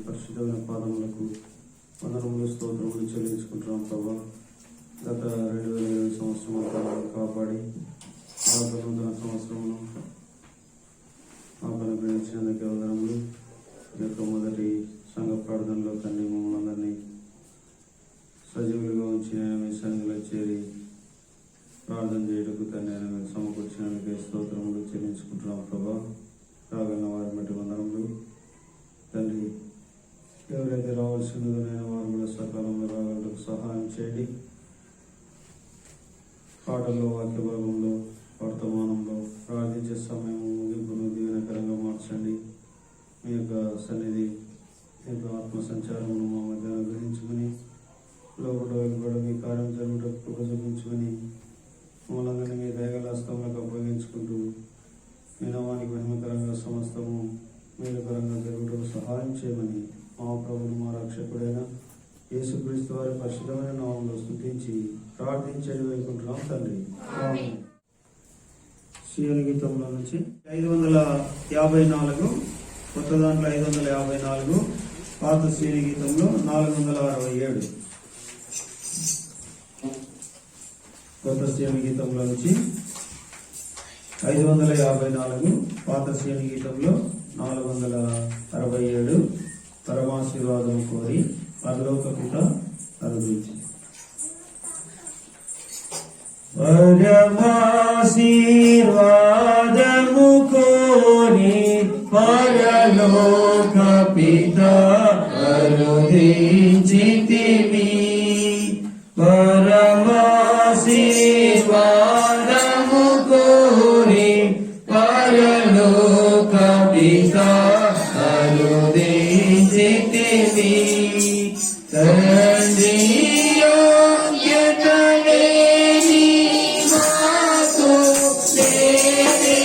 పరిశుద్ధమైన పాదములకు వందనములు స్తోత్రములు చెల్లించుకుంటున్నాం ప్రభా. గత 2020 సంవత్సరం కాపాడి నూతన సంవత్సరమును మాకు అనుగ్రహించినందుకు వందనములు. ఈ యొక్క మొదటి సంఘ ప్రార్థనలో తండ్రి మమ్మల్ని అందరినీ సజీవులుగా ఉంచి మీ సంఘంలో చేరి ప్రార్థన చేయటకు తండ్రి సమకూర్చినందుకే స్తోత్రములు చెల్లించుకుంటున్నాం ప్రభా. రాగలిగిన వారి బట్టి వందనములు తండ్రి. ఎవరైతే రావాల్సిందిగానైనా వారు కూడా సకాలంలో రాగలకు సహాయం చేయండి. పాటల్లో, వాక్య భాగంలో, వర్తమానంలో ప్రార్థించే సమయం ముగింపును దీవెనకరంగా మార్చండి. మీ యొక్క సన్నిధి, మీ యొక్క ఆత్మ సంచారమును మా మధ్య అనుగ్రహించుకుని లోపల వెలుపడ మీ కార్యం జరుగుటకు కృప చూపించుకొని మమ్మల్ని మీ దయగల హస్తములకు అప్పగించుకుంటూ మీ నామానికి మహిమకరంగా సమస్తము మేలుకరంగా జరుగుటకు సహాయం చేయమని మా ప్రభువును మా రక్షకుడైన యేసుక్రీస్తు వారి పరిశుద్ధమైన నామంలో స్తుతించి ప్రార్థించేది వేడుకుంటున్నాం తండ్రి. సీయోను గీతంలో నుంచి 554, కొత్త దాంట్లో 554, పాత సీయోను గీతంలో 467. కొత్త సీయోను గీతంలో నుంచి 554, పాత సీయోను గీతంలో 467. పరమాశీర్వాదం కోరి పరలోక పిత అనుగ్రహించి. పరమాశీర్వాదము కోరి పరలోక పిత అనుగ్రహించితివి. పరమాశీర్వాదము కోరి పరలోక పిత అనుగ్రహించితివి. తండ్రి యోగ్యత లేని మాకు తండ్రి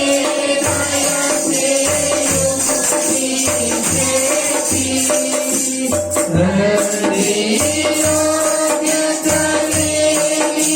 యోగ్యత లేని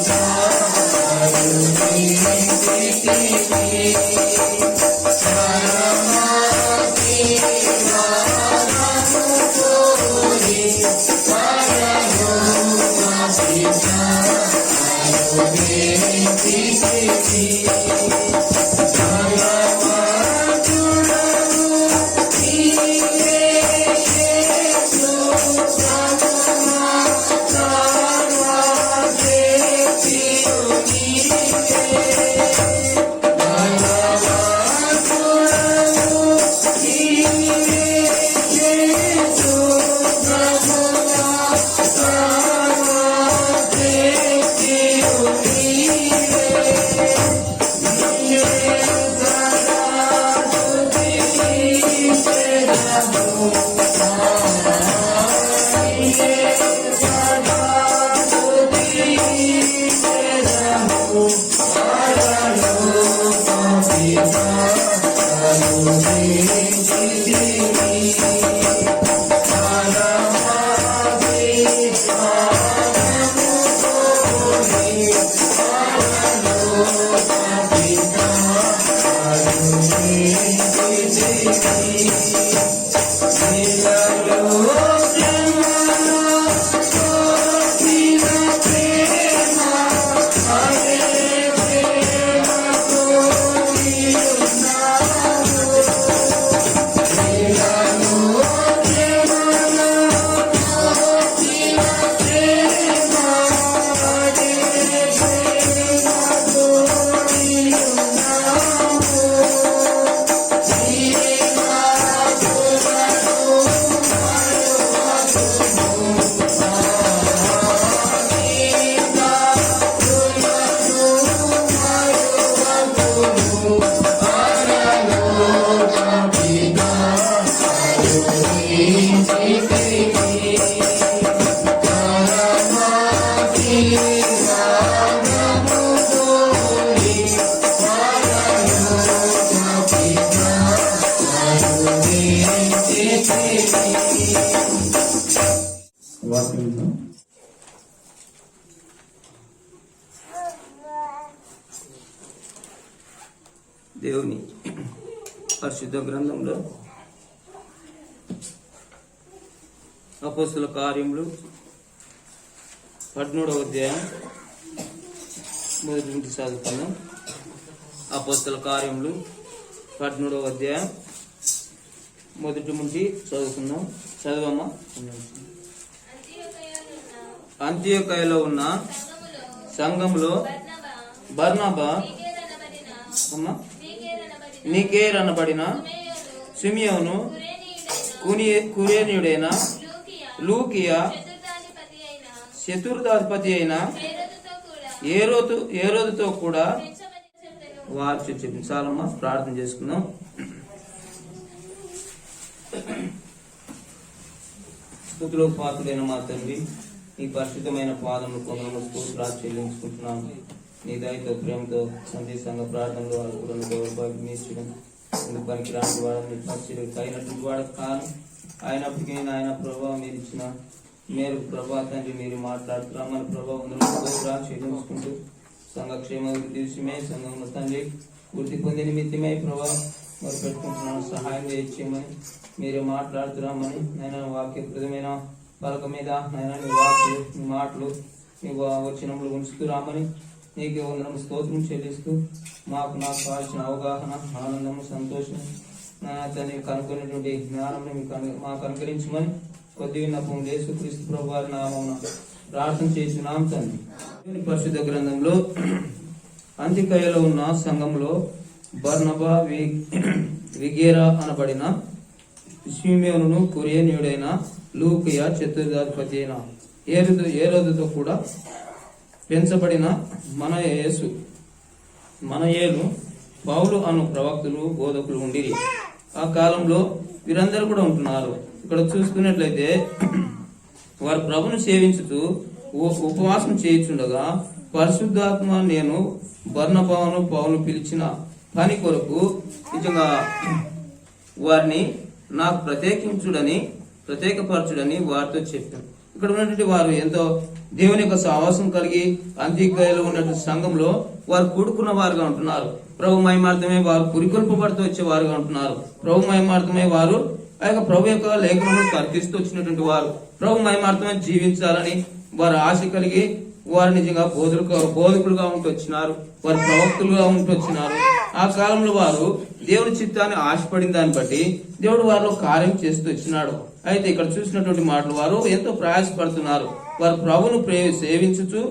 Bye. వాక్యంతో దేవుని పరిశుద్ధ గ్రంథంలో అపోస్తుల కార్యములు 13వ అధ్యాయం మొదటి నుంచి చదువుకుందాం. అపోస్తుల కార్యములు 13వ అధ్యాయం మొదటి నుంచి చదువుకుందాం. చదవమ్మా. అంతియోకయలో ఉన్న సంఘములో బర్నబా, నీకేర్ అనబడిన సిమియోను, కురేనీయుడైన లూకియా, చతుర్థాధిపతి అయిన ఏరోదుతో కూడా వారు చెప్పింది. చాలమ్మా, ప్రార్థన చేసుకుందాం. స్తుతులు పాత్రుడైన మా తండ్రి, నీ పరిశుద్ధమైన పాదములు కొందరు స్తోత్రాలు చెల్లించుకుంటున్నాము. నీ దయతో ప్రేమతో సందేశంగా ప్రార్థనలో అనుకూలంగా దౌర్భాగ్యం ఎందుకు పనికి రాని వాడని పరిస్థితులకు అయినటువంటి వాడు కాను. అయినప్పటికీ ఆయన ప్రభావం మీరు ఇచ్చిన మీరు ప్రభా తండ్రి మీరు మాట్లాడుతున్నామని ప్రభావం స్తోత్రాలు చెల్లించుకుంటూ సంఘక్షేమ విషయమే సంఘంలో తండ్రి వృద్ధి పొందిన నిమిత్తమై ప్రభావం మరి పెట్టుకుంటున్నాను. సహాయం చేయమని మీరే మాట్లాడుతున్నామని నేను వాక్యప్రదమైన పలక మీద నైనా నీ వాక్లు నీ మాటలు నీ వచనములు ఉంచుతూ రామని నీకే వందనం స్తోత్రం చెల్లిస్తూ నాకు కావాల్సిన అవగాహన, ఆనందము, సంతోషం తను కనుక్కునేటువంటి జ్ఞానం మాకు అనుకరించమని కొద్ది విన్నపం యేసుక్రీస్తు ప్రభు వారి నామమున ప్రార్థన చేస్తున్నాం తండ్రి. పరిశుద్ధ గ్రంథంలో అంతికయలో ఉన్న సంఘంలో బర్నబా, విగేరా అనబడిన సిమియోను, కురేనీయుడైన లూకియా, చతుర్థాధిపతి అయిన ఏరోదుతో కూడా పెంచబడిన మనయేలు, పౌలు అను ప్రవక్తలు, బోధకులు ఉండిరి. ఆ కాలంలో వీరందరూ కూడా ఉంటున్నారు. ఇక్కడ చూసుకున్నట్లయితే వారు ప్రభును సేవించుతూ ఉపవాసం చేయుచుండగా పరిశుద్ధాత్మ నేను బర్నబాను, పౌలు పిలిచిన పని కొరకు నిజంగా వారిని నాకు ప్రత్యేకపరచుడని వారితో చెప్పాను. ఇక్కడ ఉన్నటువంటి వారు ఎంతో దేవుని యొక్క సాహసం కలిగి అంత్యకాయలో ఉన్నటువంటి సంఘంలో వారు కూడుకున్న వారుగా ఉంటున్నారు. ప్రభు మహిమార్థమే వారు పురికొల్పబడుతూ వచ్చే వారుగా ఉంటున్నారు. ప్రభు మహిమార్థమే వారు ఆ యొక్క ప్రభు యొక్క లేఖనములు తర్కిస్తూ వచ్చినటువంటి వారు ప్రభు మహిమార్థమే జీవించాలని వారు ఆశ కలిగి వారు నిజంగా బోధకులుగా ఉంటూ వచ్చినారు. వారు ప్రవక్తులుగా ఉంటూ వచ్చినారు. ఆ కాలంలో వారు దేవుని చిత్తాన్ని ఆశపడిన దాన్ని బట్టి దేవుడు వారిలో కార్యం చేస్తూ వచ్చినాడు. అయితే ఇక్కడ చూసినటువంటి మాటలు వారు ఎంతో ప్రయాసపడుతున్నారు. వారు ప్రభును సేవించుచు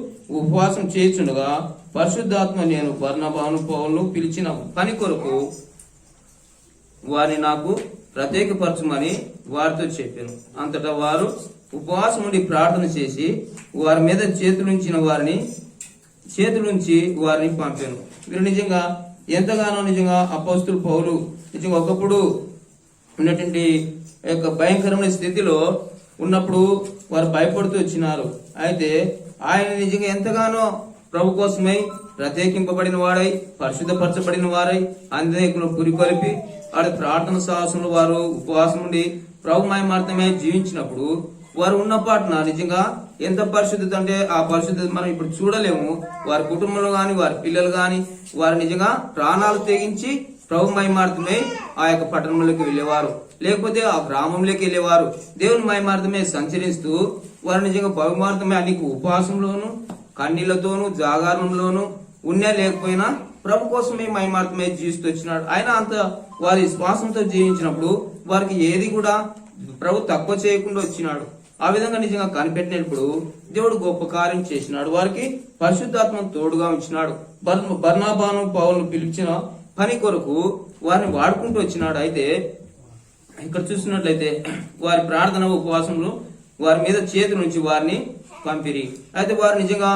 ఉపవాసం చేయుచుండగా పరిశుద్ధాత్మ నేను బర్నబాను, పౌలును పిలిచిన పని కొరకు వారిని నాకు ప్రత్యేకపరచమని వారితో చెప్పాను. అంతటా వారు ఉపవాసం నుండి ప్రార్థన చేసి వారి మీద చేతులుంచి వారిని పంపాను. వీరు నిజంగా ఎంతగానో నిజంగా అపోస్తులు పౌలు నిజంగా ఒకప్పుడు ఉన్నటువంటి యొక్క భయంకరమైన స్థితిలో ఉన్నప్పుడు వారు భయపడుతూ వచ్చినారు. అయితే ఆయన నిజంగా ఎంతగానో ప్రభు కోసమై ప్రత్యేకింపబడిన వాడై పరిశుద్ధపరచబడిన వారై అందరిలో పురికొలిపి వారి ప్రార్థన సాహసంలో వారు ఉపవాసం నుండి ప్రభు మహిమార్థమే జీవించినప్పుడు వారు ఉన్న పాటున నిజంగా ఎంత పరిశుద్ధత అంటే ఆ పరిశుద్ధత మనం ఇప్పుడు చూడలేము. వారి కుటుంబంలో గాని వారి పిల్లలు గాని వారు నిజంగా ప్రాణాలు తెగించి ప్రభు మహిమార్థమే ఆ యొక్క పట్టణంలోకి వెళ్ళేవారు, లేకపోతే ఆ గ్రామంలోకి వెళ్ళేవారు. దేవుని మహిమార్థమే సంచరిస్తూ వారు నిజంగా బహుమార్థమే అన్ని ఉపవాసంలోను కన్నీళ్లతోనూ జాగారంలోనూ ఉన్నా లేకపోయినా ప్రభు కోసమే మహిమార్థమే జీవిస్తూ వచ్చినాడు. ఆయన అంత వారి శ్వాసంతో జీవించినప్పుడు వారికి ఏది కూడా ప్రభు తక్కువ చేయకుండా వచ్చినాడు. ఆ విధంగా నిజంగా కనిపెట్టినప్పుడు దేవుడు గొప్ప కార్యం చేసినాడు. వారికి పరిశుద్ధాత్మను తోడుగా ఉంచినాడు. బర్నబాను, పౌలును పిలిచిన పని కొరకు వారిని వాడుకుంటూ వచ్చినాడు. అయితే ఇక్కడ చూసినట్లయితే వారి ప్రార్థన ఉపవాసంలో వారి మీద చేతి నుంచి వారిని పంపిరి. అయితే వారు నిజంగా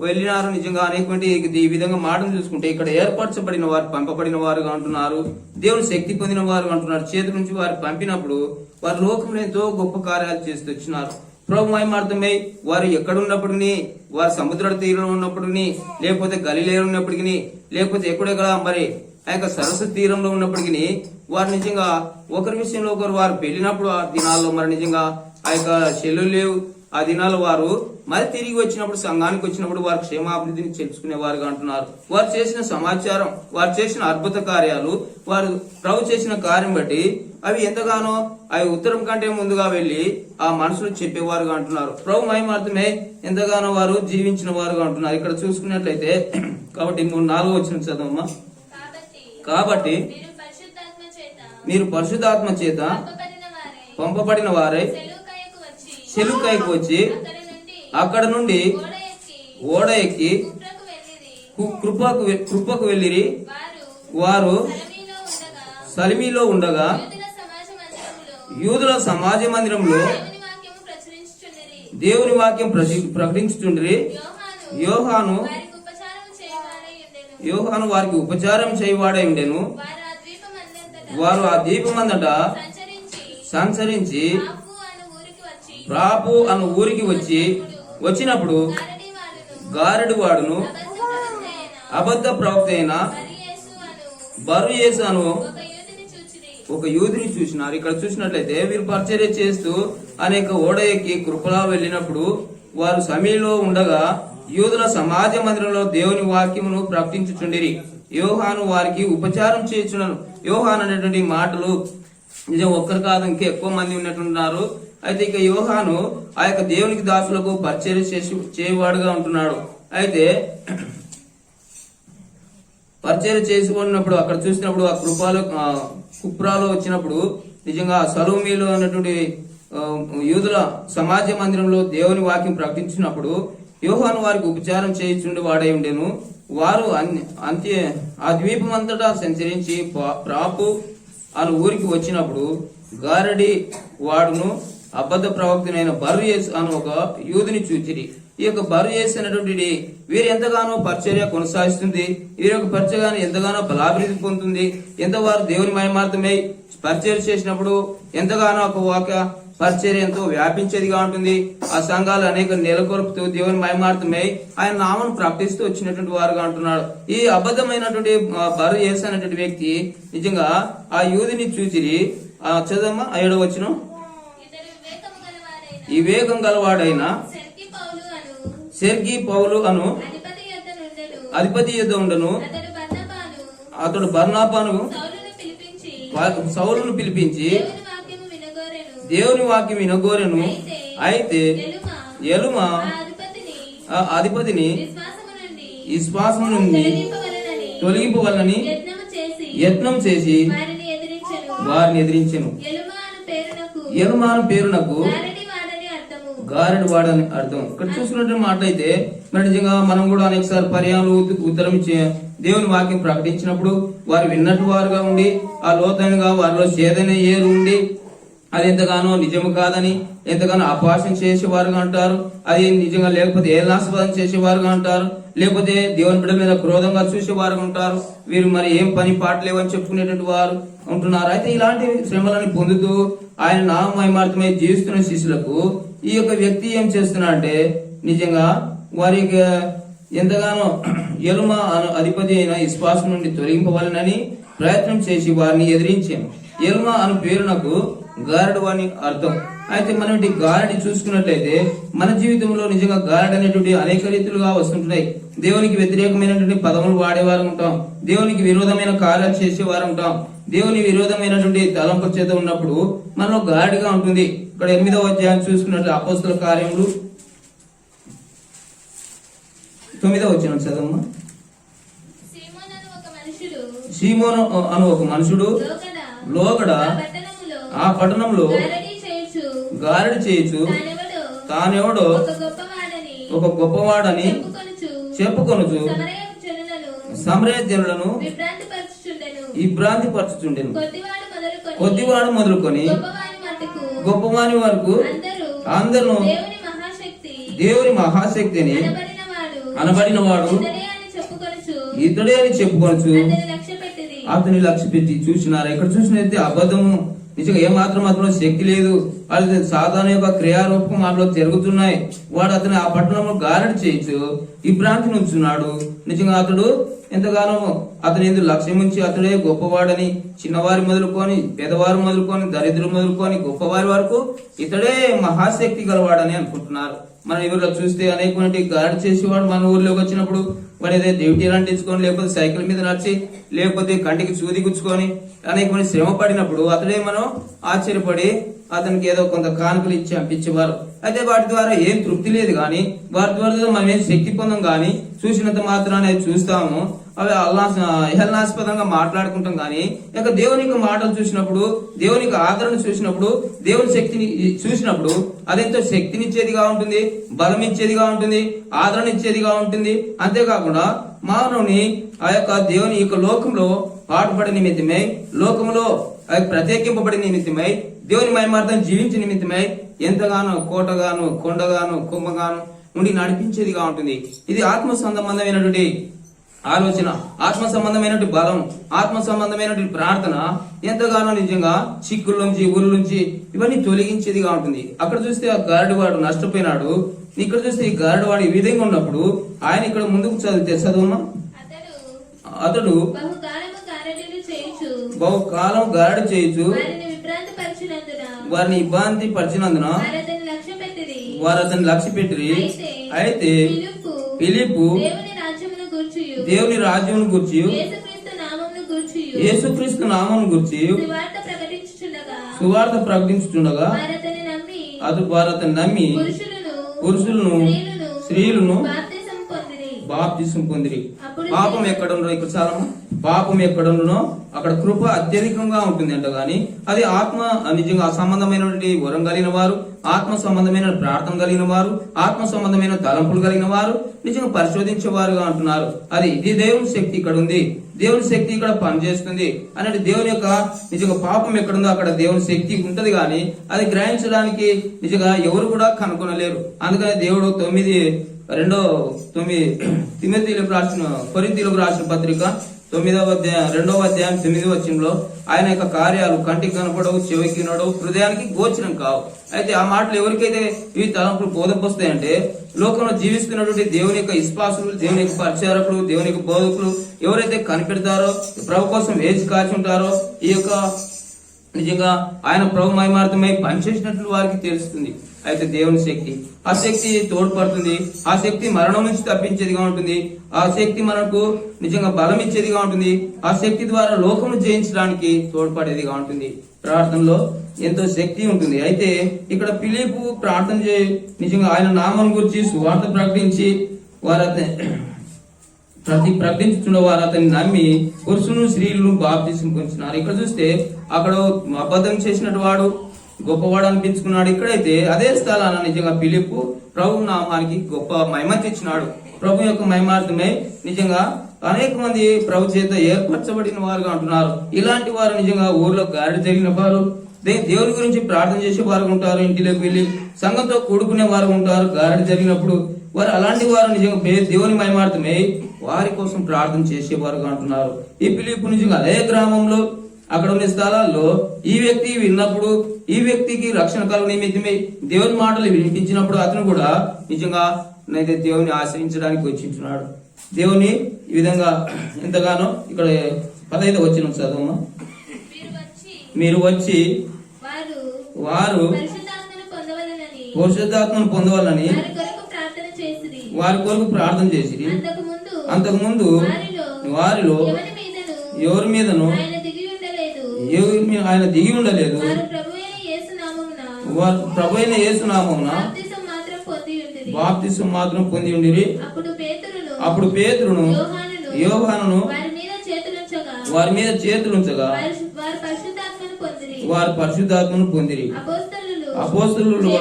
వెళ్ళినారు. నిజంగా అనేటువంటి ఈ విధంగా మాటను చూసుకుంటే ఇక్కడ ఏర్పరచబడిన వారు, పంపబడిన వారుగా అంటున్నారు, దేవుని శక్తి పొందిన వారు అంటున్నారు. చేతి నుంచి వారు పంపినప్పుడు వారు లోకంలో ఎంతో గొప్ప కార్యాలు చేస్తూ వచ్చినారు. ప్రభు మహిమార్థమై వారు ఎక్కడున్నప్పటికీ, వారు సముద్ర తీరంలో ఉన్నప్పటికీ, లేకపోతే గలిలేరు ఉన్నప్పటికీ, లేకపోతే ఎక్కడెక్కడ మరి ఆ యొక్క సరస్సు తీరంలో ఉన్నప్పటికీ వారు నిజంగా ఒకరి విషయంలో ఒకరు వారు వెళ్ళినప్పుడు ఆ దినాల్లో మరి నిజంగా ఆ యొక్క చెల్లు లేవు. ఆ దినాలు వారు మరి తిరిగి వచ్చినప్పుడు, సంఘానికి వచ్చినప్పుడు వారు క్షేమాభివృద్ధిని తెలుసుకునే వారుగా అంటున్నారు. వారు చేసిన సమాచారం, వారు చేసిన అద్భుత కార్యాలు, వారు ప్రభు చేసిన కార్యం బట్టి అవి ఎంతగానో అవి ఉత్తరం కంటే ముందుగా వెళ్లి ఆ మనుషులు చెప్పేవారుగా అంటున్నారు. ప్రభు మహిమార్థమే ఎంతగానో వారు జీవించిన వారుగా అంటున్నారు. ఇక్కడ చూసుకున్నట్లయితే కాబట్టి 4వ వచనం చదవమ్మా. కాబట్టి మీరు పరిశుద్ధాత్మ చేత పంపబడిన వారై సెలుకైకి వచ్చి అక్కడ నుండి ఓడ ఎక్కి కృపకు వెళ్ళిరి. వారు సలిమీలో ఉండగా యూదుల సమాజ మందిరంలో దేవుని వాక్యం ప్రకటించుచుండిరి. యోహాను వారికి ఉపచారం చేయవాడై ఉండెను. వారు ఆ దీపమందట సంచరించి ప్రాపు అను ఊరికి వచ్చినప్పుడు గారెడు వాడును అబద్ధ ప్రవక్త అయిన బరుయేసు అను ఒక యూదుని చూసినారు. ఇక్కడ చూసినట్లయితే వీరు పరిచర్య చేస్తూ అనేక ఓడ ఎక్కి కృపలా వెళ్ళినప్పుడు వారు సమీలో ఉండగా యూదుల సమాజ మందిరంలో దేవుని వాక్యమును ప్రకటించుచుండిరి. యోహాను వారికి ఉపచారం చేయుచున్నాను. యోహాను అనేటువంటి మాటలు నిజం ఒక్కరు కాదు, ఇంకా ఎక్కువ మంది ఉన్నట్టున్నారు. అయితే ఇక యోహాను ఆ యొక్క దేవునికి దాసులకు పరిచర్య చేయవాడుగా ఉంటున్నాడు. అయితే పరిచర్య చేసుకున్నప్పుడు అక్కడ చూసినప్పుడు ఆ కుప్రాలో వచ్చినప్పుడు నిజంగా సలోమీలో ఉన్నటువంటి యూదుల సమాజ మందిరంలో దేవుని వాక్యం ప్రకటించినప్పుడు యోహాను వారికి ఉపచారం చేయించుండి వాడై ఉండెను. వారు ఆ ద్వీపం అంతటా సంచరించి ప్రాపు అను ఊరికి వచ్చినప్పుడు గారడి వాడును అబద్ధ ప్రవక్తనైన బరుయేసు అను ఒక యూదుని చూచిరి. ఈ యొక్క బరుయేసు అనేటువంటి వీరు ఎంతగానో పరిచర్య కొనసాగిస్తుంది. వీరి యొక్క పరిచర్యను ఎంతగానో బలాభివృద్ధి పొందుతుంది. ఎంత వారు దేవుని మహిమార్థమై పరిచర్య చేసినప్పుడు ఎంతగానో ఒక వాక్య పరిచర్య ఎంతో వ్యాపించేదిగా ఉంటుంది. ఆ సంఘాలు అనేక నెలకొల్పుతూ దేవుని మహిమార్థమై ఆయన నామను ప్రకటిస్తూ వచ్చినటువంటి వారుగా అంటున్నాడు. ఈ అబద్ధమైనటువంటి బరుయేసు అనేటువంటి వ్యక్తి నిజంగా ఆ యూదుని చూచిరి. చదవమ్మా 7వ వచనం. ఈ వేగం గలవాడైన సెర్గి పౌలు అను అధిపతి యుద్ధ ఉండను. అతడు బర్నాబాను సౌలును పిలిపించి దేవుని వాక్యం వినగోరెను. అయితే ఎలుమ ఆ అధిపతిని విశ్వాసము నుండి తొలగింపవలనని యత్నం చేసి వారిని ఎదిరించెను. ఎలుమాను పేరునకు గారెడు వాడని అర్థం. ఇక్కడ చూసుకున్నట్టు మాటలైతే మరి నిజంగా మనం కూడా అనేకసారి పర్యాలు ఉత్తరం ఇచ్చే దేవుని వాక్యం ప్రకటించినప్పుడు వారు విన్నట్టు వారుగా ఉండి ఆ లోతైనగా వారిలో చేదైన ఏరు ఉండి అది ఎంతగానో నిజము కాదని ఎంతగానో అపహాస్యం చేసేవారుగా అంటారు. అది నిజంగా లేకపోతే ఏలాస్పదం చేసేవారుగా అంటారు. లేకపోతే దేవుని బిడ్డ మీద క్రోధంగా చూసేవారుగా ఉంటారు. వీరు మరి ఏం పని పాటలేవని చెప్పుకునేటువంటి వారు ఉంటున్నారు. అయితే ఇలాంటి శ్రమలను పొందుతూ ఆయన నామమహిమార్థమై జీవిస్తున్న శిష్యులకు ఈ యొక్క వ్యక్తి ఏం చేస్తున్నాడంటే నిజంగా వారికి ఎంతగానో ఎలుమ అధిపతి అయిన విశ్వాసం నుండి తొలగింపవాలని ప్రయత్నం చేసి వారిని ఎదిరించాను. ఎలుమ అను పేరునకు గారడు అని అర్థం. అయితే మనం గారడి చూసుకున్నట్లయితే మన జీవితంలో నిజంగా గారడి అనేటువంటి అనేక రీతులుగా వస్తుంటున్నాయి. దేవునికి వ్యతిరేకమైనటువంటి పదములు వాడేవారు ఉంటాం. దేవునికి విరోధమైన కార్యాలు చేసేవారు ఉంటాం. దేవుని విరోధమైనటువంటి తలంపు చేత ఉన్నప్పుడు మనలో గారడిగా ఉంటుంది. ఇక్కడ 8వ అధ్యాయం చూసుకున్నట్లు అపోస్తల కార్యములు 9వ వచనం చదవమ్మా. సీమోను అను ఒక మనుషుడు లోగడ ఆ పట్టణంలో గారడి చేయొచ్చు తానెవడో ఒక గొప్పవాడని చెప్పుకొనుచు సమరయ జనులను ఇబ్రాంతి పరచుచుండెను. కొద్దివాడు మొదలుకొని గొప్పవాని వరకు అందరూ దేవుని మహాశక్తిని అనబడిన వాడు ఇతడే అని చెప్పుకోవచ్చు అతని లక్ష్య పెట్టి చూసినారా? ఇక్కడ చూసినైతే అబద్ధము నిజంగా ఏమాత్రం అతను శక్తి లేదు. వాళ్ళు సాధారణ యొక్క క్రియారూపం వాటిలో తిరుగుతున్నాయి. వాడు అతను ఆ పట్టణంలో గారడి చేయొచ్చు ఈ భ్రాంతిని ఉంచున్నాడు. నిజంగా అతడు ఎంతగానో అతని ఎందుకు లక్ష్యం ఉంచి అతడే గొప్పవాడని, చిన్నవారి మొదలుకొని పెద్దవారు మొదలుకొని దరిద్రులు మొదలుకొని గొప్పవారి వరకు ఇతడే మహాశక్తి గలవాడని అనుకుంటున్నారు. మన ఊర్లో చూస్తే అనేకమంది గాడి చేసేవాడు మన ఊర్లోకి వచ్చినప్పుడు వాడు ఏదో డ్యూటీలు అంటించుకొని, లేకపోతే సైకిల్ మీద నడిచి, లేకపోతే కంటికి సూది గుచ్చుకొని అనేకమంది శ్రమ పడినప్పుడు అతడే మనం ఆశ్చర్యపడి అతనికి ఏదో కొంత కానుకలు ఇచ్చి పంపించేవారు. అయితే వాటి ద్వారా ఏం తృప్తి లేదు గాని, వాటి ద్వారా మనం ఏం శక్తి పొందం గాని, చూసినంత మాత్రాన్ని చూస్తాము, అవి హేళనాస్పదంగా మాట్లాడుకుంటాం గాని, ఇక దేవుని యొక్క మాటలు చూసినప్పుడు, దేవుని యొక్క ఆదరణ చూసినప్పుడు, దేవుని శక్తిని చూసినప్పుడు అదెంతో శక్తినిచ్చేదిగా ఉంటుంది, బలం ఇచ్చేదిగా ఉంటుంది, ఆదరణ ఇచ్చేదిగా ఉంటుంది. అంతేకాకుండా మానవుని ఆ యొక్క దేవుని యొక్క లోకంలో పాటుపడే నిమిత్తమై, లోకంలో ప్రత్యేకింపబడే నిమిత్తమై, దేవుని మహిమార్థం జీవించే నిమిత్తమై ఎంతగానో కోటగాను, కొండగాను, కుంభగాను ఉండి నడిపించేదిగా ఉంటుంది. ఇది ఆత్మ సంబంధమైనటువంటి ఆలోచన, ఆత్మ సంబంధమైనటువంటి బలం, ఆత్మ సంబంధమైనటువంటి ప్రార్థన ఎంతగానో నిజంగా చిక్కుల నుంచి, ఊళ్ళ నుంచి ఇవన్నీ తొలగించేదిగా ఉంటుంది. అక్కడ చూస్తే ఆ గారడివాడు నష్టపోయినాడు, ఇక్కడ చూస్తే ఈ గారడివాడు ఈ విధంగా ఉన్నప్పుడు ఆయన ఇక్కడ ముందుకు చదివితే చదువుమా, అతడు బహుకాలం గారడి చేయొచ్చు వారిని ఇబ్బంది పరిచినందున వారు అతన్ని లక్ష్య పెట్టిరి. అయితే ఫిలిప్పు దేవుని రాజ్యం గురించి, యేసుక్రీస్తు నామం గురించి సువార్త ప్రకటించుచుండగా వారు అతన్ని నమ్మి పురుషులను స్త్రీలను బాప్తిసం పొందిరి. పాపం ఎక్కడుండో ఇక్కడ చాలా పాపం ఎక్కడుండో అక్కడ కృప అత్యధికంగా ఉంటుంది అంట. గాని అది ఆత్మ నిజంగా సంబంధమైనటువంటి వరం కలిగిన వారు, ఆత్మ సంబంధమైన ప్రార్థన కలిగిన వారు, ఆత్మ సంబంధమైన తలంపులు కలిగిన వారు నిజంగా పరిశోధించేవారుగా అంటున్నారు. అది ఇది దేవుని శక్తి ఇక్కడ ఉంది, దేవుని శక్తి ఇక్కడ పనిచేస్తుంది అనేది దేవుని యొక్క నిజంగా పాపం ఎక్కడుందో అక్కడ దేవుని శక్తి ఉంటది. గాని అది గ్రహించడానికి నిజంగా ఎవరు కూడా కనుగొనలేరు. అందుకని దేవుడు 9 కొరింథీయులకు రాసిన పత్రిక 9వ అధ్యాయం 2వ అధ్యాయం 9వ వచనంలో ఆయన యొక్క కార్యాలు కంటికి కనపడవు, చెవికి వినడవు, హృదయానికి గోచరం కావు. అయితే ఆ మాటలు ఎవరికైతే ఈ తలంపులు బోధపొస్తాయంటే లోకంలో జీవిస్తున్నటువంటి దేవుని యొక్క విశ్వాసులు, దేవుని యొక్క పరిచారకులు, దేవుని యొక్క బోధకులు ఎవరైతే కనిపెడతారో, ప్రభు కోసం వేచి కాచి ఉంటారో, ఈ యొక్క నిజంగా ఆయన ప్రభు మహిమార్థమై పనిచేసినట్లు వారికి తెలుస్తుంది. అయితే దేవుని శక్తి, ఆ శక్తి తోడ్పడుతుంది, ఆ శక్తి మరణం నుంచి తప్పించేదిగా ఉంటుంది, ఆ శక్తి మనకు నిజంగా బలం ఇచ్చేదిగా ఉంటుంది, ఆ శక్తి ద్వారా లోకము జయించడానికి తోడ్పడేదిగా ఉంటుంది. ప్రార్థనలో ఎంతో శక్తి ఉంటుంది. అయితే ఇక్కడ ఫిలిప్పు ప్రార్థన నిజంగా ఆయన నామం గురించి సువార్త ప్రకటించి ప్రకటించుతున్న వారు అతన్ని నమ్మి పురుషులను స్త్రీలను బాప్తిసం పొందినారు. ఇక్కడ చూస్తే అక్కడ అబద్ధం చేసినట్టు వాడు గొప్పవాడు అనిపించుకున్నాడు. ఇక్కడైతే అదే స్థలాన నిజంగా ఫిలిప్పు ప్రభు నామానికి గొప్ప మహిమ తెచ్చినాడు. ప్రభు యొక్క మహిమార్థమే నిజంగా అనేక మంది ప్రభు చేత ఏర్పరచబడిన వారుగా అంటున్నారు. ఇలాంటి వారు నిజంగా ఊర్లో గాడి జరిగిన వారు, దేవుని గురించి ప్రార్థన చేసే వారు ఉంటారు, ఇంటిలోకి వెళ్లి సంఘంతో కూడుకునే వారు ఉంటారు. గాడి జరిగినప్పుడు వారు అలాంటి వారు నిజంగా దేవుని మహిమార్థమే వారి కోసం ప్రార్థన చేసేవారుగా అంటున్నారు. ఈ ఫిలిప్పు నిజంగా అదే గ్రామంలో అక్కడ ఉన్న స్థలాల్లో ఈ వ్యక్తి విన్నప్పుడు, ఈ వ్యక్తికి రక్షణ కలుగు నిమిత్తమే దేవుని మాటలు వినిపించినప్పుడు అతను కూడా నిజంగా నైతే దేవుని ఆశ్రయించడానికి వచ్చింటున్నాడు. దేవుని ఈ విధంగా ఎంతగానో ఇక్కడ 15వ వచనం చదవమ్మా. మీరు వచ్చి వారు పరిశుద్ధాత్మను పొందవాలని వారి కొరకు ప్రార్థన చేసి, అంతకుముందు వారిలో ఎవరి మీదను ఆయన దిగి ఉండలేదు. వారు ప్రభు అయిన యేసు నామమున బాప్తిసం మాత్రం పొంది ఉండిరి. అప్పుడు పేతురును యోహానును వారి మీద చేతులుంచగా వారు పరిశుద్ధాత్మను పొందిరి. అపోస్తలులు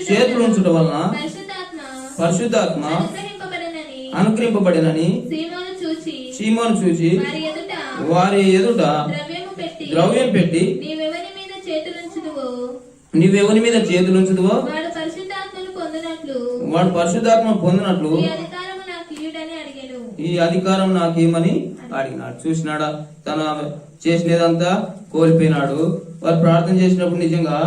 చేతులు ఉంచడం వలన పరిశుద్ధాత్మ అనుగ్రహింపబడినని సీమోను చూచి వారి ఎదుట ద్రవ్యం పెట్టి నీవెవరి మీద చేతులు ఉంచుదువో వాడు పరిశుద్ధాత్మను పొందినట్లు వాడు పరిశుద్ధాత్మ పొందినట్లు ఈ అధికారము నాకు ఇయ్యుడని అడిగాను. ఈ అధికారం నాకేమని అడిగినాడు. చూసినాడా, తన చేసినదంతా కోల్పోయినాడు. వారు ప్రార్థన చేసినప్పుడు నిజంగా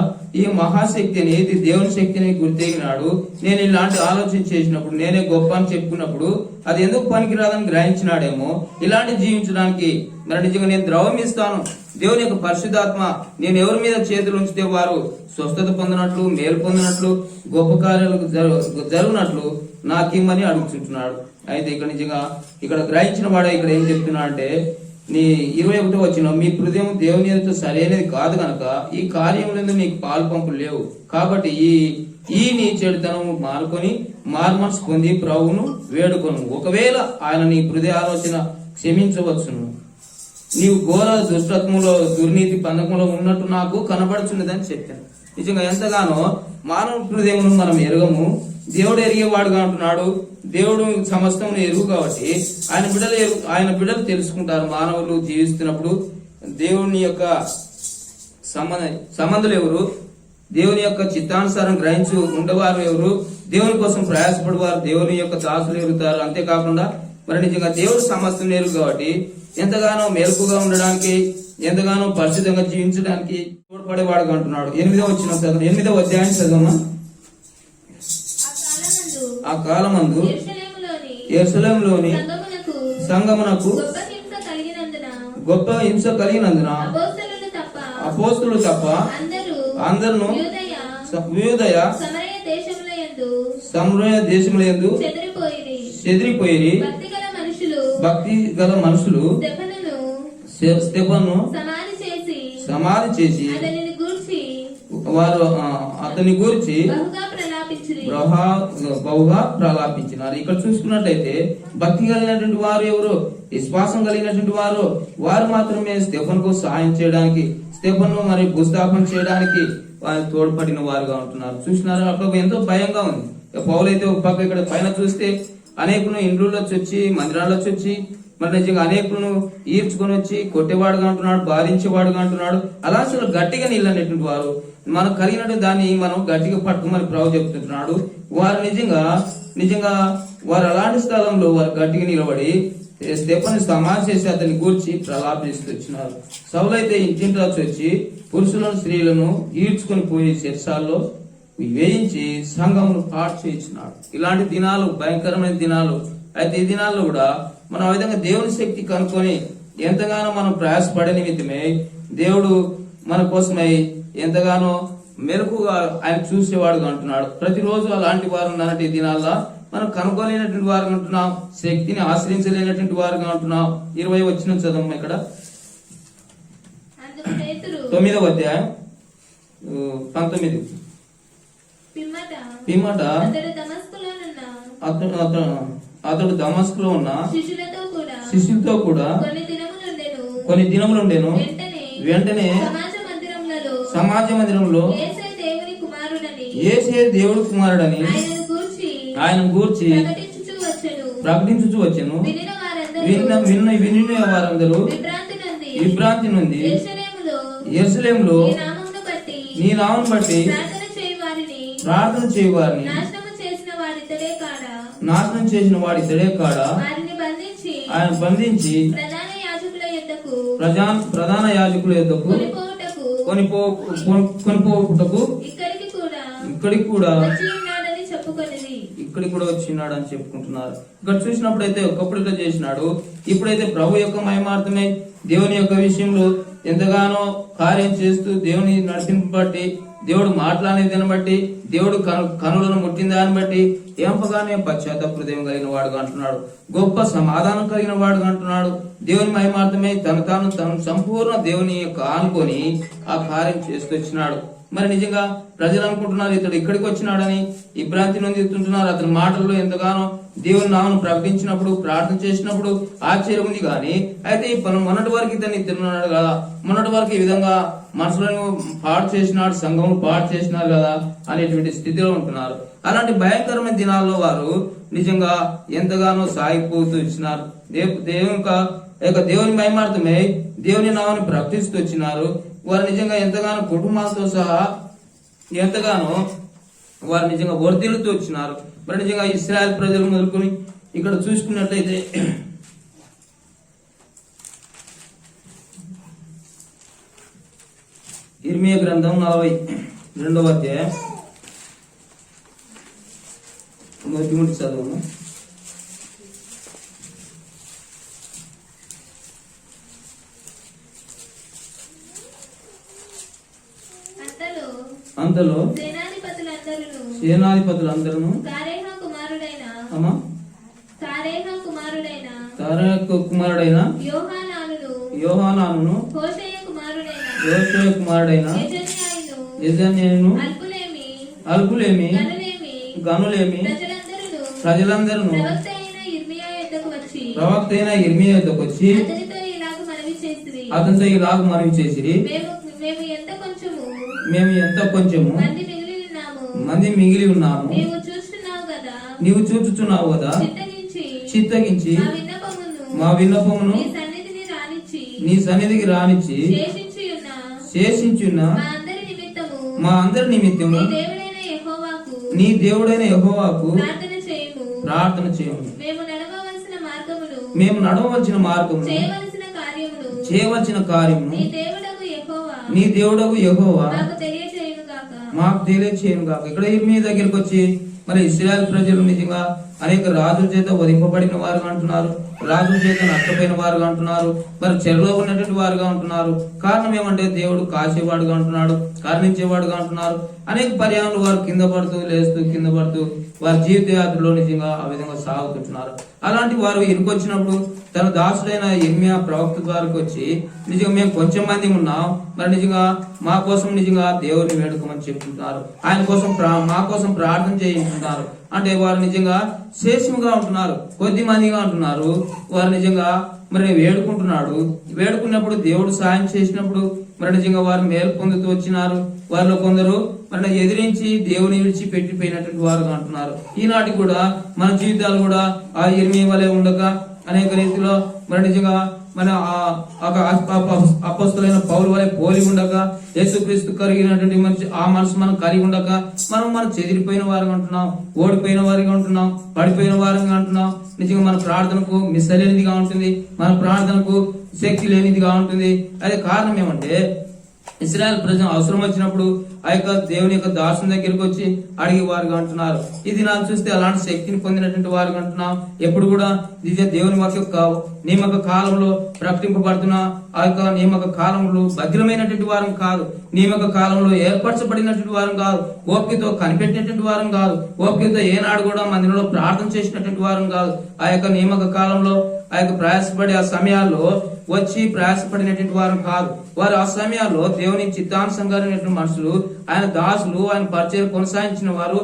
ఈ మహాశక్తిని, ఇది దేవుని శక్తిని గుర్తెరిగినాడు. నేను ఇలాంటి ఆలోచన చేసినప్పుడు, నేనే గొప్ప అని చెప్పుకున్నప్పుడు అది ఎందుకు పనికిరాదని గ్రహించినాడేమో. ఇలాంటి జీవించడానికి మరి నిజంగా నేను ద్రవం ఇస్తాను. దేవుని యొక్క పరిశుద్ధాత్మ నేను ఎవరి మీద చేతులు ఉంచితే వారు స్వస్థత పొందినట్లు, మేలు పొందినట్లు, గొప్ప కార్యాలు జరుగునట్లు నాకేమని అడుగుతుంటున్నాడు. అయితే ఇక్కడ నిజంగా ఇక్కడ గ్రహించిన వాడే ఇక్కడ ఏం చెప్తున్నా అంటే, నీ 21 వచ్చిన మీ హృదయం దేవుని ఎదుట సరైనది కాదు గనక ఈ కార్యములందు నీకు పాలు పంపులు లేవు. కాబట్టి ఈ నీ చెడుతనం మానుకొని మార్మనసు పొంది ప్రభువును వేడుకొను. ఒకవేళ ఆయన నీ హృదయ ఆలోచన క్షమించవచ్చును. నీవు ఘోర దుష్టత్వంలో, దుర్నీతి పందకంలో ఉన్నట్టు నాకు కనబడుచున్నదని చెప్పాను. నిజంగా ఎంతగానో మానవ హృదయమును మనం ఎరగము, దేవుడు ఎరిగేవాడుగా అంటున్నాడు. దేవుడు సమస్తం ఎరుగు కాబట్టి ఆయన బిడ్డలు తెలుసుకుంటారు. మానవులు జీవిస్తున్నప్పుడు దేవుని యొక్క సంబంధులు ఎవరు, దేవుని యొక్క చిత్తానుసారం గ్రహించు ఉండేవారు ఎవరు, దేవుని కోసం ప్రయాసపడేవారు దేవుని యొక్క దాసులు ఎరుగుతారు. అంతేకాకుండా మరి నిజంగా దేవుడు సమస్తం ఎరుగు కాబట్టి ఎంతగానో మెలకుగా ఉండడానికి, ఎంతగానో పరిశుద్ధంగా జీవించడానికి తోడ్పడేవాడుగా అంటున్నాడు. 8వ అధ్యాయం చదవమా. ఆ కాలమందు యెరూషలేములోని సంగమునకు గొప్ప హింస కలిగినందున అపోస్తలులు తప్ప అందరూ యూదయ సమరయ దేశములందు చెదిరిపోయి భక్తి గల మనుషులు స్తెఫనును సమాధి చేసి వారు అతని గురించి బహుగా ప్రలాపించినారు. ఇక్కడ చూసుకున్నట్లయితే భక్తి కలిగినటువంటి వారు ఎవరు, విశ్వాసం కలిగినటువంటి వారు మాత్రమే స్తెఫనుకు సహాయం చేయడానికి, స్తెఫను మరి భూస్థాపన చేయడానికి వారు తోడ్పడిన వారుగా ఉంటున్నారు. చూసినారు, అక్కడ ఎంతో భయంగా ఉంది. పౌలైతే ఒక పక్క ఇక్కడ పైన చూస్తే అనేకులను ఇండ్లలో వచ్చి, మందిరాల్లో వచ్చి మరి నిజంగా అనేకులను ఈడ్చుకొని వచ్చి కొట్టేవాడుగా అంటున్నాడు, బాధించేవాడుగా అంటున్నాడు. అలా అసలు గట్టిగా నిలనేటువంటి వారు మనకు కలిగినటువంటి దాన్ని మనం గట్టిగా పట్టుకోమని ప్రభు చెప్తుంటున్నాడు. వారు నిజంగా వారు అలాంటి స్థలంలో వారు గట్టిగా నిలబడి స్తెఫను సమాధి చేసి అతన్ని గూర్చి ప్రలాపిస్తూ వచ్చినారు. సౌలైతే ఇంటింటి వచ్చి పురుషులను స్త్రీలను ఈడ్చుకొని పోయి శిరసాల్లో వేయించి సంఘమును పాటు చేయించినాడు. ఇలాంటి దినాలు భయంకరమైన దినాలు. అయితే ఈ దినాల్లో కూడా మనం ఆ విధంగా దేవుని శక్తి కనుక్కొని ఎంతగానో మనం ప్రయాసపడే నిమిత్తమే దేవుడు మన కోసమై ఎంతగానో మెలకుగా ఆయన చూసేవాడుగా అంటున్నాడు. ప్రతిరోజు అలాంటి వారు ఉన్నటువంటి దినాల్లో మనం కనుక్కోలేనటువంటి వారుగా ఉంటున్నాం, శక్తిని ఆశ్రయించలేనటువంటి వారుగా ఉంటున్నాం. 20 వచ్చిన చదవం ఇక్కడ 9వ అధ్యాయం 19. పిమ్మట అతడు దమస్కులో ఉన్న శిష్యులతో కూడా కొన్ని దినములుండెను. వెంటనే సమాజ మందిరంలో యేసే దేవుడి కుమారుడని ఆయన గూర్చి ప్రకటించుచు వచ్చెను. వినిన వారందరూ విభ్రాంతి నుండి యెరూషలేములో నీ నామమును బట్టి ప్రార్థన చేయవారిని నాశనం చేసిన వాడి ఇతడే కాడా ఆయన బంధించి ప్రధాన యాజకుల యొద్దకు కొనిపోవుటకు ఇక్కడికి కూడా వచ్చినాడు అని చెప్పుకుంటున్నారు. ఇక్కడ చూసినప్పుడైతే ఒకప్పుడు ఇట్లా చేసినాడు, ఇప్పుడైతే ప్రభు యొక్క మహిమార్థమై దేవుని యొక్క విషయంలో ఎంతగానో కార్యం చేస్తూ దేవుని నడిపింపు బట్టి, దేవుడు మాట్లాడేదాన్ని బట్టి, దేవుడు కనులను ముట్టిన దాన్ని బట్టి ఎంపగానే పశ్చాత్తాప హృదయం కలిగిన వాడుగా అంటున్నాడు, గొప్ప సమాధానం కలిగిన వాడుగా అంటున్నాడు. దేవుని మహిమార్థమై తను సంపూర్ణ దేవుని యొక్క ఆనుకొని ఆ కార్యం చేస్తూ వచ్చినాడు. మరి నిజంగా ప్రజలు అనుకుంటున్నారు ఇతడు ఇక్కడికి వచ్చినాడని, ఇబ్రాంతి నొందుతున్నారు. అతని మాటల్లో ఎంతగానో దేవుని నామను ప్రకటించినప్పుడు, ప్రార్థన చేసినప్పుడు ఆశ్చర్యం ఉంది. కానీ అయితే మొన్నటి వరకు ఇతన్ని తిన్నాడు కదా, మొన్నటి వరకు ఈ విధంగా మనసులను పాడు చేసినాడు, సంఘం పాడు చేసినారు కదా అనేటువంటి స్థితిలో ఉంటున్నారు. అలాంటి భయంకరమైన దినాల్లో వారు నిజంగా ఎంతగానో సాగిపోతూ ఇచ్చినారు. దేవుని మహిమార్థమై దేవుని నామాన్ని ప్రకటిస్తూ వచ్చినారు. వారు నిజంగా ఎంతగానో కుటుంబాలతో సహా ఎంతగానో వారు నిజంగా వర్ధిల్లుతూ వచ్చినారు. మరి నిజంగా ఇశ్రాయేల్ ప్రజలు మొదలుకొని ఇక్కడ చూసుకున్నట్లయితే ఇర్మియా గ్రంథం 42వ అధ్యాయం మొదటి చదువు. అంతలో సేనాధిపతులందరూ కుమారుడైన యోహానానును హోషేయ కుమారుడైన యెజన్యాయును అల్పులేమి గనులేమి ప్రజలందరూ ప్రవక్త అయిన ఇర్మియా యొద్దకు వచ్చి అతనితో ఇలాగ మనవి చేసిరి, మేము ఎంత కొంచెము మంది మిగిలి ఉన్నాము, నీవు చూచుచున్నావు కదా, చిత్తగించి మా విన్నపమును నీ సన్నిధికి రానిచ్చి శేషించున్న మా అందరి నిమిత్తము నీ దేవుడైన యెహోవాకు ప్రార్థన చేయము. మేము నడవవలసిన మార్గము చేయవలసిన కార్యము నీ దేవుడకు యెహోవా మాకు తెలియచేయను గాక. ఇక్కడ మీ దగ్గరికి వచ్చి మరి ఇశ్రాయేల్ ప్రజలు నిజంగా అనేక రాజుల చేత వధింపబడిన వారుగా అంటున్నారు, రాజుల చేత నష్టపోయిన వారుగా అంటున్నారు, మరి చెరలో ఉన్నటువంటి వారుగా ఉంటున్నారు. కారణం ఏమంటే దేవుడు కాసేవాడుగా అంటున్నాడు, కరుణించేవాడుగా అంటున్నారు. అనేక పర్యాలు వారు కింద పడుతూ వారి జీవిత యాత్రలో నిజంగా ఆ విధంగా సాగుతుంటున్నారు. అలాంటి వారు ఇరుకొచ్చినప్పుడు తన దాసుడైన ఇర్మియా ప్రవక్త ద్వారాకి వచ్చి నిజంగా మేము కొంచెం మంది ఉన్నాం, మరి నిజంగా మా కోసం నిజంగా దేవుడిని వేడుకోమని చెప్తుంటారు, ఆయన కోసం మా కోసం ప్రార్థన చేయించుంటారు. అంటే వారు నిజంగా శేషముగా ఉంటున్నారు, కొద్ది మందిగా ఉంటున్నారు. వారు నిజంగా మరి వేడుకున్నప్పుడు దేవుడు సాయం చేసినప్పుడు మరి నిజంగా వారు మేలు పొందుతూ వచ్చినారు. వారిలో కొందరు మరి ఎదిరించి దేవుని విడిచి పెట్టిపోయినటువంటి వారుగా అంటున్నారు. ఈనాటి కూడా మన జీవితాలు కూడా ఆ ఇర్మియా వలె ఉండక అనేక రీతిలో మరి నిజంగా మన అపొస్తలులైన పౌలు వలె పోలి ఉండక యేసుక్రీస్తు కలిగినటువంటి ఆ మనసు మనం కలిగి ఉండక మనం చెదిరిపోయిన వారుగా ఉంటున్నాం, ఓడిపోయిన వారిగా ఉంటున్నాం, పడిపోయిన వారిగా ఉంటున్నాం. నిజంగా మన ప్రార్థనకు మిస్సలేనిదిగా ఉంటుంది, మన ప్రార్థనకు శక్తి లేనిదిగా ఉంటుంది. అదే కారణం ఏమంటే ఇశ్రాయేల్ ప్రజలు అవసరం వచ్చినప్పుడు ఆ యొక్క దేవుని యొక్క దాసుని దగ్గరికి వచ్చి అడిగే వారుగా అంటున్నారు. ఇది నాకు చూస్తే అలాంటి శక్తిని పొందినటువంటి వారుగా అంటున్నాం. ఎప్పుడు కూడా దేవుని నియమక కాలంలో ప్రకటింపబడుతున్న ఆ యొక్క నియమక కాలంలో భద్రమైనటువంటి వారం కాదు, నియమక కాలంలో ఏర్పరచబడినటువంటి వారం కాదు, ఓపికతో కనిపెట్టినటువంటి వారం కాదు, ఓపికతో ఏనాడు కూడా మందిరంలో ప్రార్థన చేసినటువంటి వారం కాదు. ఆ యొక్క నియమక కాలంలో ఆ యొక్క ప్రయాసపడి ఆ సమయాల్లో వచ్చి ప్రయాసపడినటువంటి వారు కాదు. వారు ఆ సమయాల్లో దేవుని చిత్తానుసంగారైనటువంటి మనుషులు, ఆయన దాసులు, ఆయన పరిచయం కొనసాగించిన వారు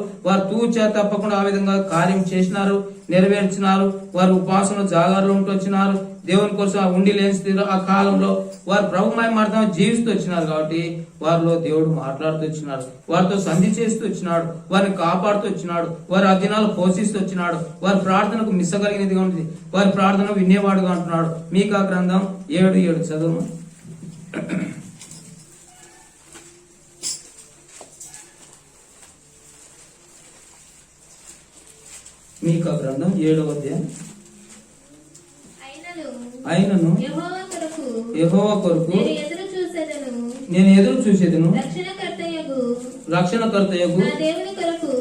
తూచా తప్పకుండా ఆ విధంగా కార్యం చేసినారు, నెరవేర్చినారు. వారు ఉపాసన జాగారులు ఉంటూ వచ్చినారు, దేవుని కోసం ఉండి లేని ఆ కాలంలో వారు ప్రభుమయ మార్గం జీవిస్తూ వచ్చినారు. కాబట్టి వారిలో దేవుడు మాట్లాడుతూ వచ్చినాడు, వారితో సంధి చేస్తూ వచ్చినాడు, వారిని కాపాడుతూ వచ్చినాడు, వారి అధీనాలు పోషిస్తూ వచ్చినాడు. వారి ప్రార్థనకు మిస్సగలిగినదిగా ఉంటుంది, వారి ప్రార్థన వినేవాడుగా అంటున్నాడు. మీకా గ్రంథం 7:7 చదువు. మీకా గ్రంథం 7వ అధ్యాయం. అయినను యెహోవా కొరకు నేను ఎదురు చూసేదను, రక్షణకర్తయగు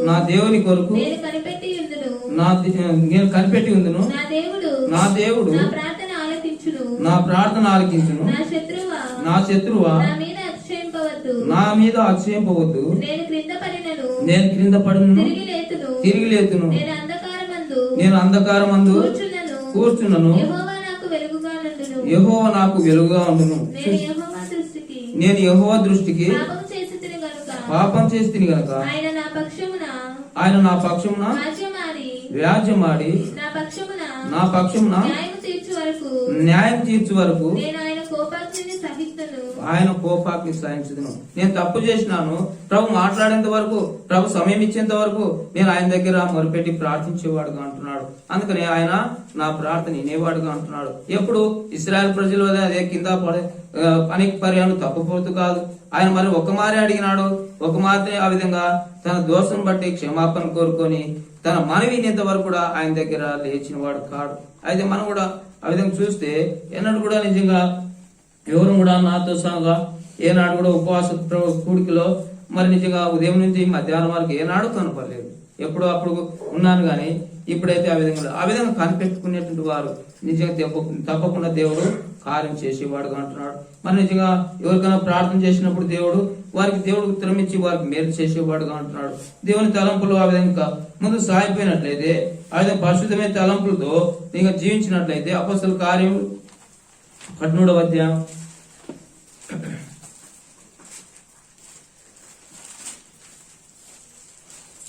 నా దేవుని కొరకు నేను కనిపెట్టి ఉందును. నా దేవుడు నా ప్రార్థన ఆలకించును. నా శత్రువా నా మీద అతిశయింపవద్దు. నేను క్రింద పడినను తిరిగి లేతును. నేను అంధకారమందు కూర్చున్నను, యెహోవా నాకు వెలుగుగా ఉండును. నేను యెహోవా దృష్టికి పాపం చేసి గనుక ఆయన నా పక్షమున వ్యాజ్యమాడి నా పక్షమున న్యాయం తీర్చు వరకు ఆయన కోపాగ్ని సహించుదును. నేను తప్పు చేసినాను, ప్రభు మాట్లాడేంత వరకు, ప్రభు సమయం ఇచ్చేంత వరకు నేను ఆయన దగ్గర మొరపెట్టి ప్రార్థించేవాడుగా అంటున్నాడు. అందుకని ఆయన నా ప్రార్థన వినేవాడుగా అంటున్నాడు. ఎప్పుడు ఇశ్రాయేల్ ప్రజలు అదే కింద పడే అనేక పర్యాలు తప్పుపోతూ కాదు, ఆయన మరి ఒక మారే అడిగినాడు. ఒక మాత్రమే ఆ విధంగా తన దోషం బట్టి క్షమాపణ కోరుకొని తన మనవినేంత వరకు కూడా ఆయన దగ్గర లేచిన వాడు కాడు. అయితే మనం కూడా ఆ విధంగా చూస్తే ఎన్నడూ కూడా నిజంగా ఎవరు కూడా నాతో సహా ఏనాడు కూడా ఉపవాస కూడికలో మరి నిజంగా ఉదయం నుంచి మధ్యాహ్నం వరకు ఏనాడు కనపడలేదు. ఎప్పుడు అప్పుడు ఉన్నాను కానీ ఇప్పుడైతే ఆ విధంగా కనిపెట్టుకునేటువంటి వారు నిజంగా తప్పకుండా దేవుడు కార్యం చేసేవాడుగా అంటున్నాడు. మరి నిజంగా ఎవరికైనా ప్రార్థన చేసినప్పుడు దేవుడు ఉత్తరం ఇచ్చి వారికి మేలు చేసేవాడుగా అంటున్నాడు. దేవుని తలంపులు ఆ విధంగా ముందు సాగిపోయినట్లయితే ఆ విధంగా పరిశుద్ధమైన తలంపులతో ఇంకా జీవించినట్లయితే అపొస్తలుల కార్యం 18వ అధ్యాయం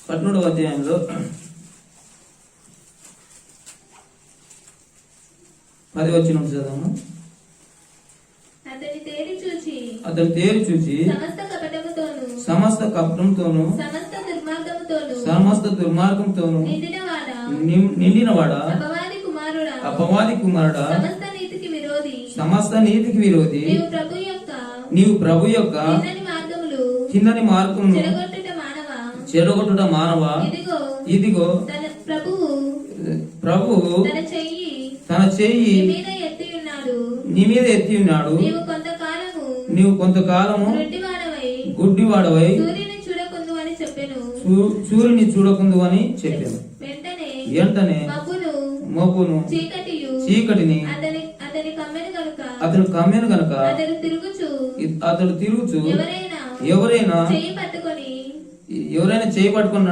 18వ అధ్యాయంలో 10వ వచనం చదవము. అతని తేరి చూచి సమస్త కపటంతోను సమస్త దుర్మార్గంతోను నిండినవాడా అపవాది కుమారుడా సమస్త నీతికి విరోధి నీవు ప్రభు యొక్క కిందని మార్గమును చెడగొట్టుట మానవ ఇదిగో ప్రభువు తన చెయ్యి నీ మీద ఎత్తి ఉన్నాడు. నీవు కొంతకాలము గుడ్డివాడవై సూర్యుని చూడకుందు అని చెప్పాను. వెంటనే మబ్బును చీకటిని అతను కమ్మెను గనుక అతడు తిరుగుచు ఎవరైనా చేయి పట్టుకొని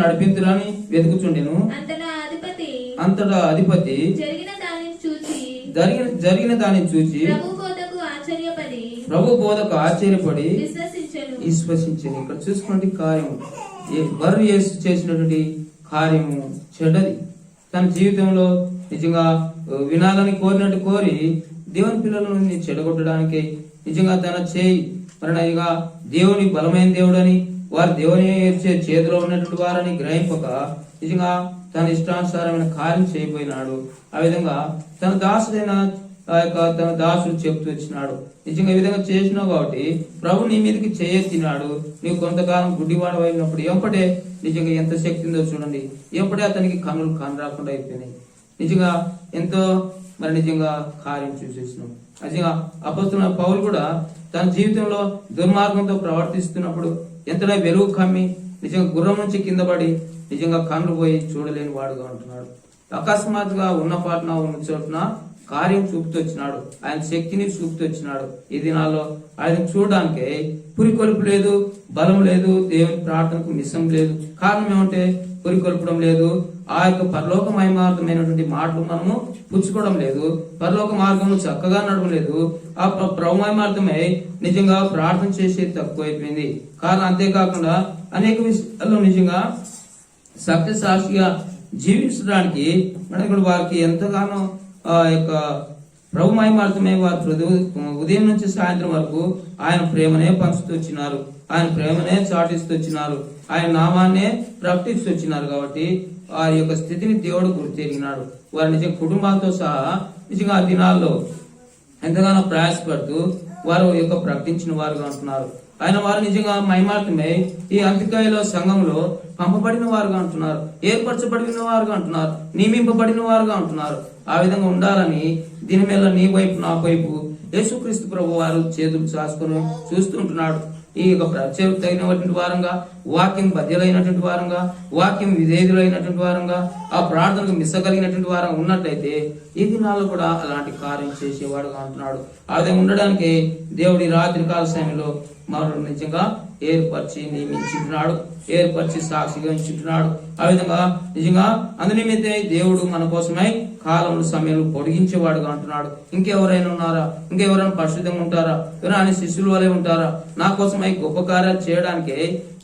నడిపింతురాని వెతుకుచుండెను. అంతటా అధిపతి జరిగిన దానిని చూచి ప్రభు బోధకు ఆశ్చర్యపడి విశ్వసించను. ఇక్కడ చూసుకున్నటువంటి కార్యం బర్రు యేసు చేసినటువంటి కార్యము చెడ్డది. తన జీవితంలో నిజంగా వినాలని కోరినట్టు కోరి దేవుని పిల్లలను చెడగొట్టడానికి నిజంగా తన చేయి మరణగా దేవుని బలమైన దేవుడని వారు దేవుని చేతిలో ఉన్నటువంటి వారని గ్రహింపక నిజంగా తన ఇష్టానుసారమైన కార్యం చేయబోయినాడు. ఆ విధంగా తన దాసుడు చెప్తూ వచ్చినాడు. నిజంగా ఈ విధంగా చేసినావు కాబట్టి ప్రభు నీ మీదకి చేయెత్తినాడు. నీవు కొంతకాలం గుడ్డివాడు అయినప్పుడు ఎంపటే నిజంగా ఎంత శక్తి ఉందో చూడండి. ఎంపటే అతనికి కన్నులు రాకుండా అయిపోయినాయి. నిజంగా ఎంతో మరి నిజంగా కార్యం చూసేసినాం. నిజంగా అపొస్తలుడైన పౌలు కూడా తన జీవితంలో దుర్మార్గంతో ప్రవర్తిస్తున్నప్పుడు ఎంతలో వెలుగు కమ్మి నిజంగా గుర్రం నుంచి కింద పడి నిజంగా కన్నులు పోయి చూడలేని వాడుగా ఉంటున్నాడు. అకస్మాత్తుగా ఉన్న పాటన ఉన్న చోటున కార్యం చూపుతూ వచ్చినాడు. ఆయన శక్తిని చూపుతూ వచ్చినాడు. ఈ దినాల్లో ఆయన చూడడానికి పురికొల్పు లేదు, బలం లేదు, దేవుని ప్రార్థనకు మిసం లేదు. కారణం ఏమంటే పురికొల్పడం లేదు. ఆ యొక్క పరలోక మహిమార్థమైనటువంటి మాటలు మనము పుచ్చుకోవడం లేదు. పరలోక మార్గము చక్కగా నడవలేదు. ఆ ప్రభు మహిమార్థమై నిజంగా ప్రార్థన చేసేది తక్కువైపోయింది. కారణం అంతేకాకుండా అనేక విషయాల్లో నిజంగా సత్య సాక్షిగా జీవించడానికి మనకు వారికి ఎంతగానో ఆ యొక్క ప్రభు మహిమార్థమై వారు ఉదయం నుంచి సాయంత్రం వరకు ఆయన ప్రేమనే పంచుతూ వచ్చినారు. ఆయన ప్రేమనే చాటిస్తూ వచ్చినారు. ఆయన నామాన్నే ప్రకటిస్తూ వచ్చినారు. కాబట్టి వారి యొక్క స్థితిని దేవుడు గుర్తెరిగినాడు. వారి నిజంగా కుటుంబాలతో సహా నిజంగా ఆ దినాల్లో ఎంతగానో ప్రయాసపడుతూ వారు యొక్క ప్రకటించిన వారుగా ఉంటున్నారు. ఆయన వారు నిజంగా మహిమార్థమై ఈ అంత్యకాయలో సంఘంలో పంపబడిన వారుగా ఉంటున్నారు, ఏర్పరచబడిన వారుగా ఉంటున్నారు, నియమింపబడిన వారుగా ఉంటున్నారు. ఆ విధంగా ఉండాలని దీని మీద నీ వైపు నా వైపు యేసుక్రీస్తు ప్రభు వారు చేతులు చాసుకొని చూస్తుంటున్నాడు. ఈ యొక్క ప్రత్యేక తగినటువంటి వారంగా, వాక్యం బద్యలైనటువంటి వారంగా, వాక్యం విధేయులైనటువంటి వారంగా, ఆ ప్రార్థనకు మిస్సగలిగినటువంటి వారంగా ఉన్నట్లయితే ఈ దినాల్లో కూడా అలాంటి కార్యం చేసేవాడుగా ఉంటున్నాడు. ఆ విధంగా ఉండడానికి దేవుడి రాత్రి కాల సమయంలో మనం నిజంగా ఏర్పరిచి నియమించుంటున్నాడు, ఏర్పరిచి సాక్షిగా ఉంచుంటున్నాడు. ఆ విధంగా నిజంగా అందునిమిత్తే దేవుడు మన కోసమై కాలంలో సమయంలో పొడిగించేవాడుగా ఉంటున్నాడు. ఇంకెవరైనా ఉన్నారా? ఇంకెవరైనా పరిశుద్ధంగా ఉంటారా? ఎవరైనా ఆయన శిష్యుల వలె ఉంటారా? నా కోసమై గొప్ప కార్యాలు చేయడానికి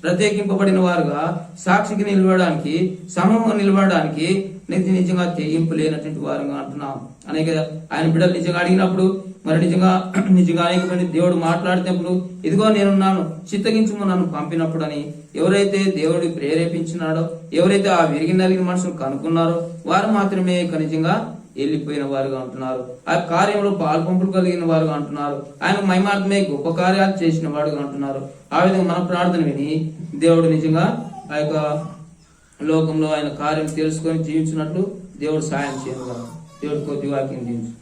ప్రత్యేకింపబడిన వారుగా, సాక్షికి నిలబడడానికి, సమూహంగా నిలబడడానికి నిజంగా తెగింపు లేనటువంటి వారుగా అంటున్నాం. అనేక ఆయన బిడ్డలు నిజంగా అడిగినప్పుడు మరి నిజంగా అనేక మంది దేవుడు మాట్లాడినప్పుడు ఇదిగో నేనున్నాను, చిత్తగించుము నన్ను పంపినప్పుడు అని ఎవరైతే దేవుడు ప్రేరేపించినాడో, ఎవరైతే ఆ విరిగి నలిగిన మనసును కనుక్కున్నారో వారు మాత్రమే నిజంగా వెళ్ళిపోయిన వారుగా ఉంటున్నారు. ఆ కార్యంలో పాల్పంపులు కలిగిన వారుగా ఉంటున్నారు. ఆయన మహిమార్థమే గొప్ప కార్యాలు చేసిన వాడుగా ఉంటున్నారు. ఆ విధంగా మన ప్రార్థన విని దేవుడు నిజంగా ఆ యొక్క లోకంలో ఆయన కార్యం తెలుసుకొని జీవించినట్లు దేవుడు సాయం చేయగలరు. దేవుడు కొద్ది వాక్యం జీవించు.